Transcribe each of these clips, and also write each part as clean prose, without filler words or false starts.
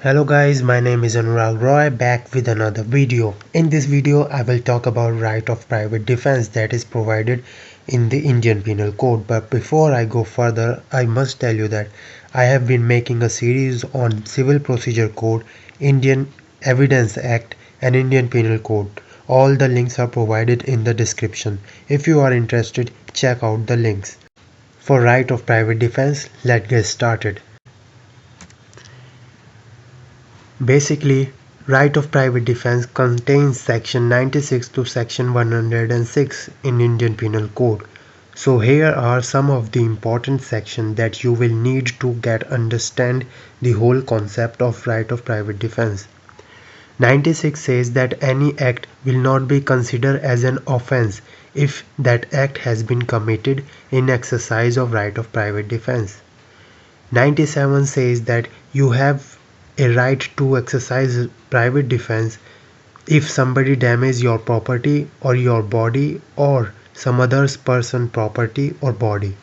Hello guys, my name is Anurag Roy, back with another video. In this video I will talk about right of private defense that is provided in the Indian Penal Code. But before I go further, I must tell you that I have been making a series on Civil Procedure Code, Indian Evidence Act and Indian Penal Code. All the links are provided in the description. If you are interested, check out the links. For right of private defense, let's get started. Basically, right of private defense contains section 96 to section 106 in Indian Penal Code. So here are some of the important sections that you will need to get understand the whole concept of right of private defense. 96 says that any act will not be considered as an offense if that act has been committed in exercise of right of private defense. 97 says that you have a right to exercise private defense if somebody damages your property or your body or some other person's property or body.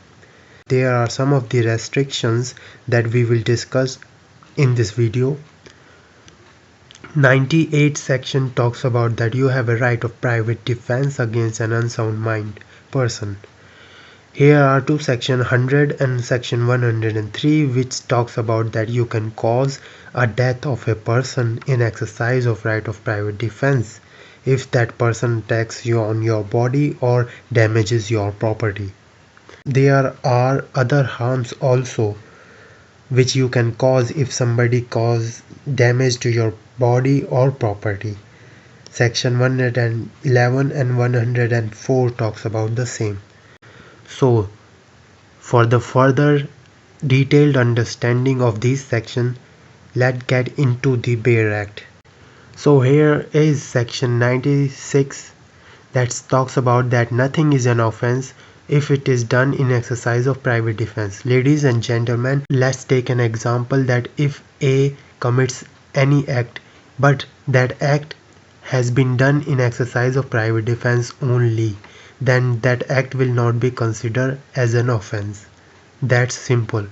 There are some of the restrictions that we will discuss in this video. 98 section talks about that you have a right of private defense against an unsound mind person. Here are two section 100 and section 103 which talks about that you can cause a death of a person in exercise of right of private defense if that person attacks you on your body or damages your property. There are other harms also which you can cause if somebody cause damage to your body or property. Section 111 and 104 talks about the same. So, for the further detailed understanding of these sections, let's get into the bare act. So here is section 96 that talks about that nothing is an offense if it is done in exercise of private defense. Ladies and gentlemen, let's take an example that if A commits any act but that act has been done in exercise of private defense only, then that act will not be considered as an offense. That's simple.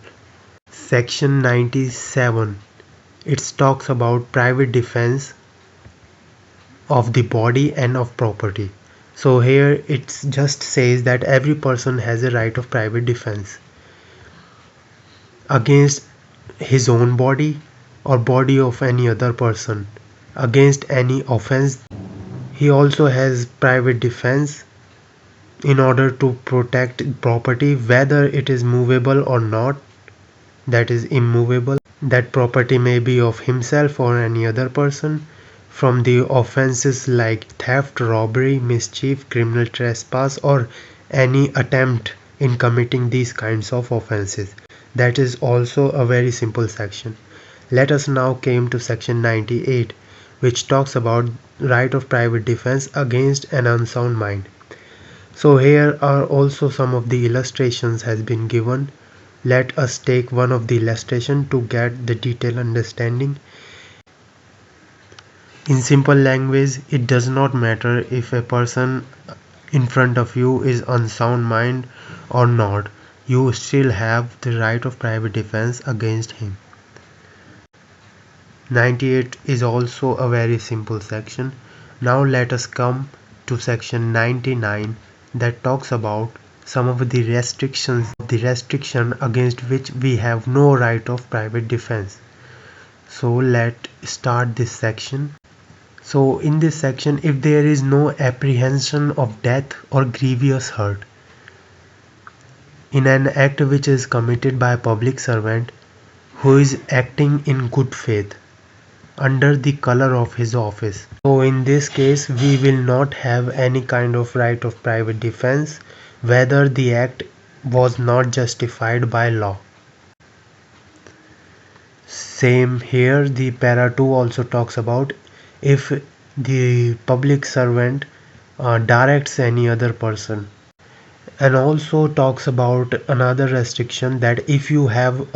Section 97, it talks about private defense of the body and of property. So here it just says that every person has a right of private defense against his own body or body of any other person against any offense. He also has private defense in order to protect property, whether it is movable or not, that is immovable. That property may be of himself or any other person from the offenses like theft, robbery, mischief, criminal trespass or any attempt in committing these kinds of offenses. That is also a very simple section. Let us now come to section 98 which talks about right of private defense against an unsound mind. So here are also some of the illustrations has been given. Let us take one of the illustration to get the detailed understanding. In simple language, it does not matter if a person in front of you is unsound mind or not. You still have the right of private defense against him. 98 is also a very simple section. Now let us come to section 99 that talks about some of the restrictions against which we have no right of private defense. So let's start this section. So in this section, if there is no apprehension of death or grievous hurt in an act which is committed by a public servant who is acting in good faith under the color of his office. So in this case we will not have any kind of right of private defense whether the act was not justified by law. Same here, the para 2 also talks about if the public servant directs any other person, and also talks about another restriction that if you have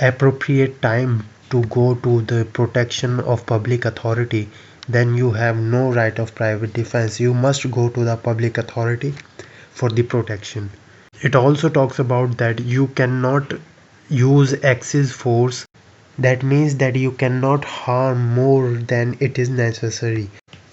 appropriate time to go to the protection of public authority, then you have no right of private defense. You must go to the public authority for the protection. It also talks about that you cannot use excess force That means that you cannot harm more than it is necessary.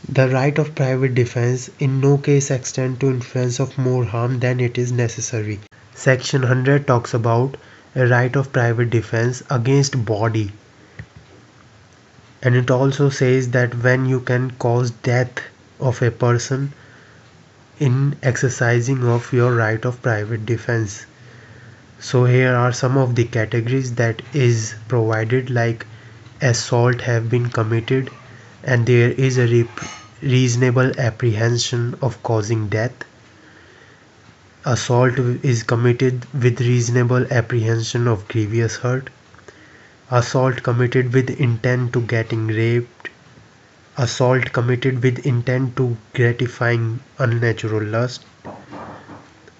The right of private defense in no case extends to influence of more harm than it is necessary. Section 100 talks about a right of private defense against body, and it also says that when you can cause death of a person in exercising of your right of private defense. So here are some of the categories that is provided, like assault have been committed and there is a reasonable apprehension of causing death. Assault is committed with reasonable apprehension of grievous hurt. Assault committed with intent to getting raped. Assault committed with intent to gratifying unnatural lust.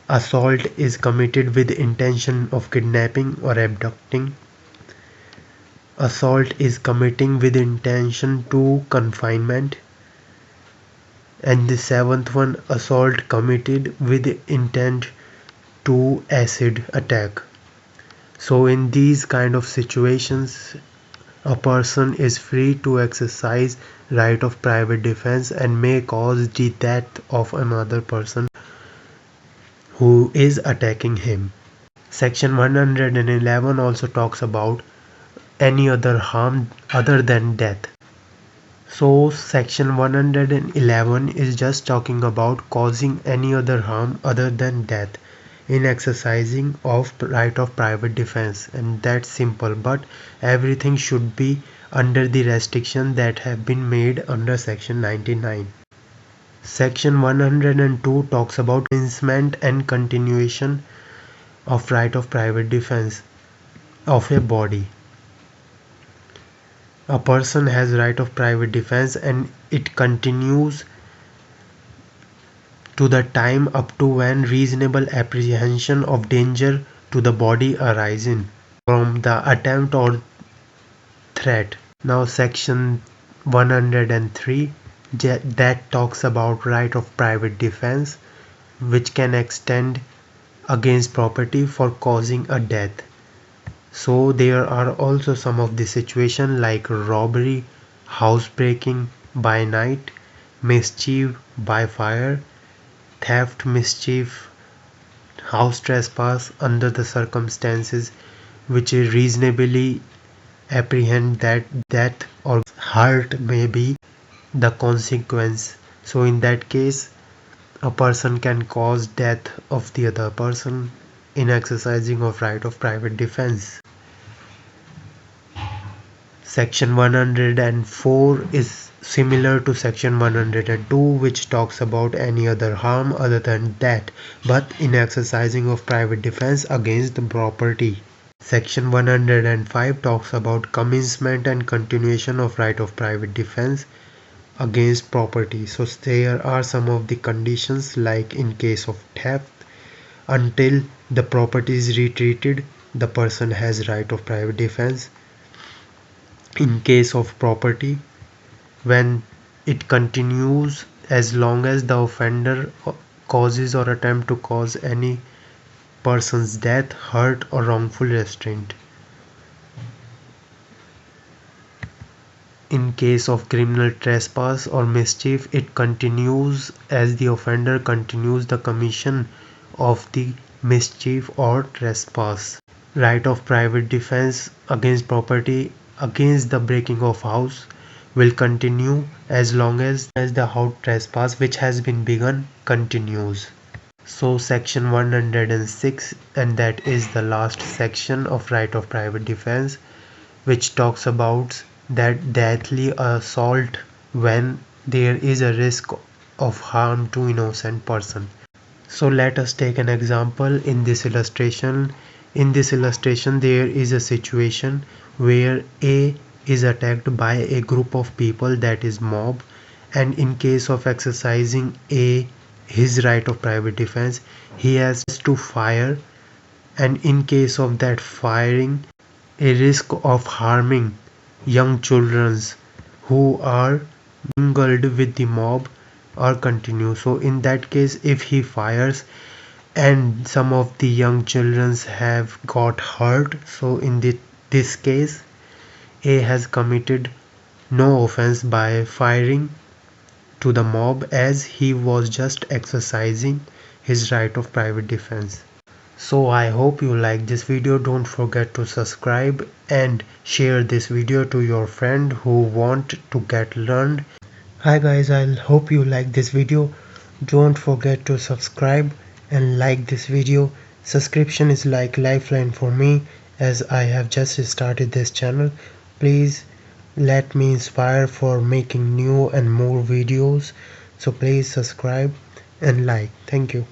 Assault is committed with intention of kidnapping or abducting. Assault is committing with intention to confinement. And the seventh one, assault committed with intent to acid attack. So in these kind of situations, a person is free to exercise right of private defense and may cause the death of another person who is attacking him. Section 111 also talks about any other harm other than death. So section 111 is just talking about causing any other harm other than death in exercising of right of private defense, and that's simple, but everything should be under the restriction that have been made under section 99. Section 102 talks about commencement and continuation of right of private defense of a body. A person has right of private defense and it continues to the time up to when reasonable apprehension of danger to the body arises from the attempt or threat. Now section 103 that talks about right of private defense, which can extend against property for causing a death. So there are also some of the situations like robbery, housebreaking by night, mischief by fire, theft, mischief, house trespass under the circumstances which is reasonably apprehend that death or hurt may be the consequence. So in that case, a person can cause death of the other person in exercising of right of private defense. Section 104 is similar to section 102, which talks about any other harm other than death, but in exercising of private defense against the property. Section 105 talks about commencement and continuation of right of private defense against property. So there are some of the conditions, like in case of theft, until the property is retreated, the person has right of private defense. In case of property, when it continues as long as the offender causes or attempt to cause any person's death, hurt or wrongful restraint. In case of criminal trespass or mischief, it continues as the offender continues the commission of the mischief or trespass. Right of private defense against property against the breaking of house will continue as long as the house trespass which has been begun continues. So section 106, and that is the last section of right of private defense, which talks about that deadly assault when there is a risk of harm to innocent person. So let us take an example in this illustration. In this illustration, there is a situation where A is attacked by a group of people, that is mob, and in case of exercising A his right of private defense, he has to fire, and in case of that firing, a risk of harming young children who are mingled with the mob or continue. So in that case, if he fires and some of the young children have got hurt, so in this case A has committed no offense by firing to the mob as he was just exercising his right of private defense. So I hope you like this video. Don't forget to subscribe and share this video to your friend who want to get learned. Hi guys, I hope you like this video. Don't forget to subscribe and like this video. Subscription is like lifeline for me as I have just started this channel. Please let me inspire for making new and more videos. So please subscribe and like. Thank you.